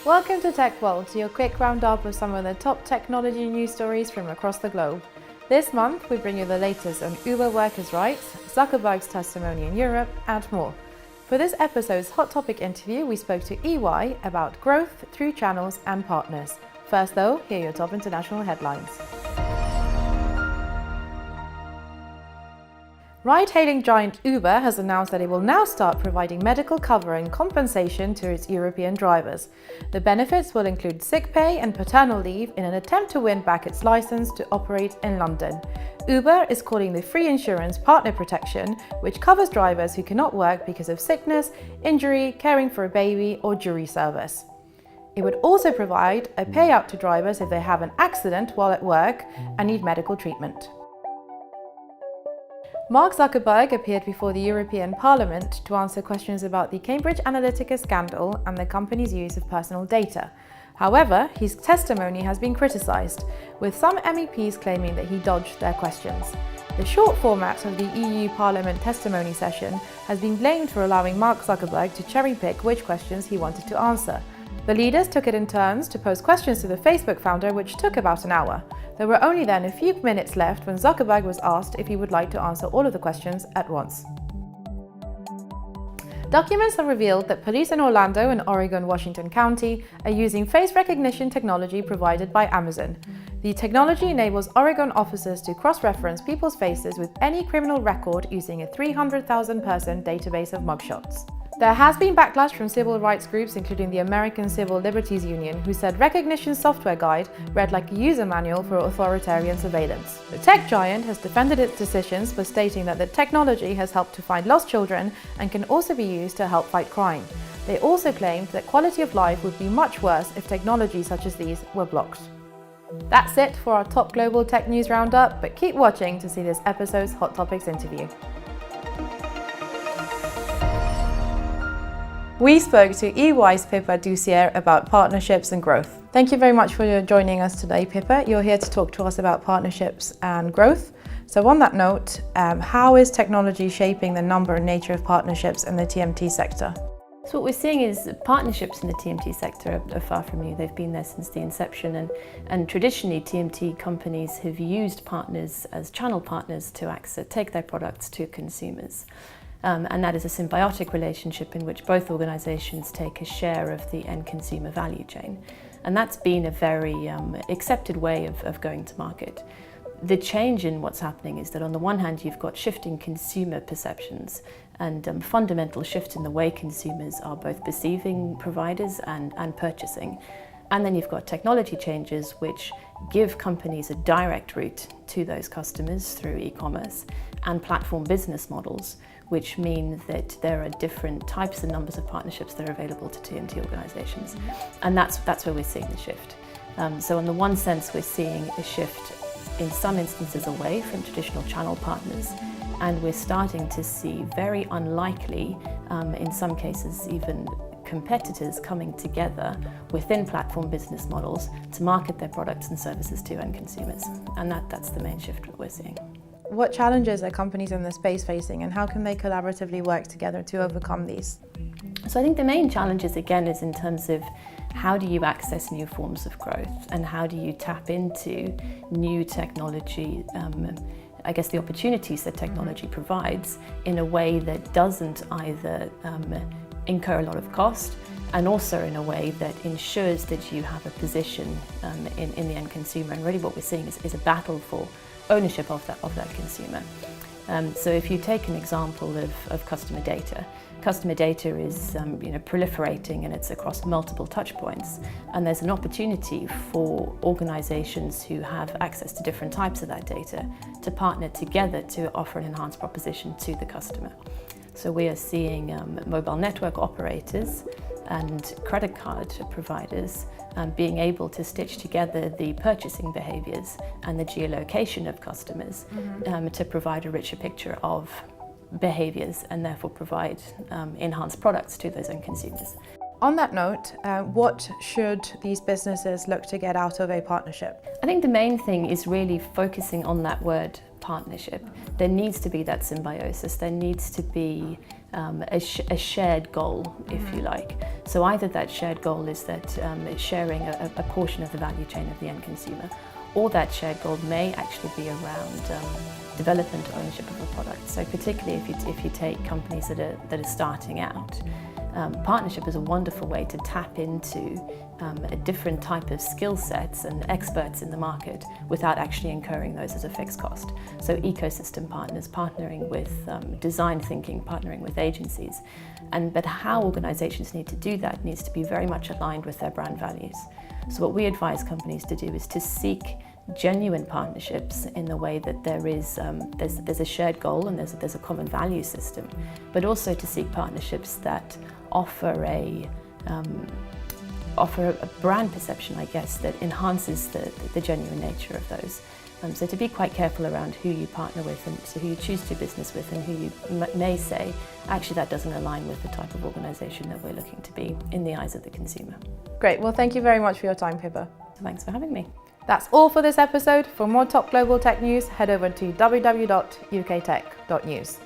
Welcome to Tech World, your quick roundup of some of the top technology news stories from across the globe. This month, we bring you the latest on Uber workers' rights, Zuckerberg's testimony in Europe, and more. For this episode's Hot Topic interview, we spoke to EY about growth through channels and partners. First though, here are your top international headlines. Ride-hailing giant Uber has announced that it will now start providing medical cover and compensation to its European drivers. The benefits will include sick pay and paternal leave in an attempt to win back its license to operate in London. Uber is calling the free insurance partner protection, which covers drivers who cannot work because of sickness, injury, caring for a baby, or jury service. It would also provide a payout to drivers if they have an accident while at work and need medical treatment. Mark Zuckerberg appeared before the European Parliament to answer questions about the Cambridge Analytica scandal and the company's use of personal data. However, his testimony has been criticised, with some MEPs claiming that he dodged their questions. The short format of the EU Parliament testimony session has been blamed for allowing Mark Zuckerberg to cherry-pick which questions he wanted to answer. The leaders took it in turns to pose questions to the Facebook founder, which took about an hour. There were only then a few minutes left when Zuckerberg was asked if he would like to answer all of the questions at once. Documents have revealed that police in Orlando and Oregon, Washington County are using face recognition technology provided by Amazon. The technology enables Oregon officers to cross-reference people's faces with any criminal record using a 300,000-person database of mugshots. There has been backlash from civil rights groups, including the American Civil Liberties Union, who said Recognition Software Guide read like a user manual for authoritarian surveillance. The tech giant has defended its decisions by stating that the technology has helped to find lost children and can also be used to help fight crime. They also claimed that quality of life would be much worse if technologies such as these were blocked. That's it for our top global tech news roundup, but keep watching to see this episode's Hot Topics interview. We spoke to EY's Pippa Dussier about partnerships and growth. Thank you very much for joining us today, Pippa. You're here to talk to us about partnerships and growth. So on that note, how is technology shaping the number and nature of partnerships in the TMT sector? So what we're seeing is partnerships in the TMT sector are far from new. They've been there since the inception, and traditionally TMT companies have used partners as channel partners to take their products to consumers. And that is a symbiotic relationship in which both organisations take a share of the end consumer value chain. And that's been a very accepted way of going to market. The change in what's happening is that on the one hand you've got shifting consumer perceptions and fundamental shift in the way consumers are both perceiving providers and purchasing. And then you've got technology changes which give companies a direct route to those customers through e-commerce and platform business models, which mean that there are different types and numbers of partnerships that are available to TMT organisations. And that's where we're seeing the shift. So in the one sense, we're seeing a shift in some instances away from traditional channel partners, and we're starting to see very unlikely, in some cases even competitors coming together within platform business models to market their products and services to end consumers. And that's the main shift that we're seeing. What challenges are companies in the space facing, and how can they collaboratively work together to overcome these? So I think the main challenges again is in terms of how do you access new forms of growth and how do you tap into new technology, I guess the opportunities that technology provides in a way that doesn't either incur a lot of cost and also in a way that ensures that you have a position in the end consumer. And really what we're seeing is a battle for ownership of that consumer. So if you take an example of customer data is proliferating, and it's across multiple touch points, and there's an opportunity for organizations who have access to different types of that data to partner together to offer an enhanced proposition to the customer. So we are seeing mobile network operators and credit card providers being able to stitch together the purchasing behaviours and the geolocation of customers to provide a richer picture of behaviours and therefore provide enhanced products to those end consumers. On that note, what should these businesses look to get out of a partnership? I think the main thing is really focusing on that word partnership. There needs to be that symbiosis. There needs to be a shared goal, if you like. So either that shared goal is that it's sharing a portion of the value chain of the end consumer, or that shared goal may actually be around development or ownership of a product. So particularly if you take companies that are starting out, partnership is a wonderful way to tap into a different type of skill sets and experts in the market without actually incurring those as a fixed cost. So ecosystem partners, partnering with design thinking, partnering with agencies. But how organizations need to do that needs to be very much aligned with their brand values. So what we advise companies to do is to seek genuine partnerships in the way that there's a shared goal and there's a common value system, but also to seek partnerships that offer a brand perception, I guess, that enhances the genuine nature of those. So to be quite careful around who you partner with and so who you choose to do business with and who you may say, actually that doesn't align with the type of organisation that we're looking to be in the eyes of the consumer. Great, well thank you very much for your time, Pippa. Thanks for having me. That's all for this episode. For more top global tech news, head over to www.uktech.news.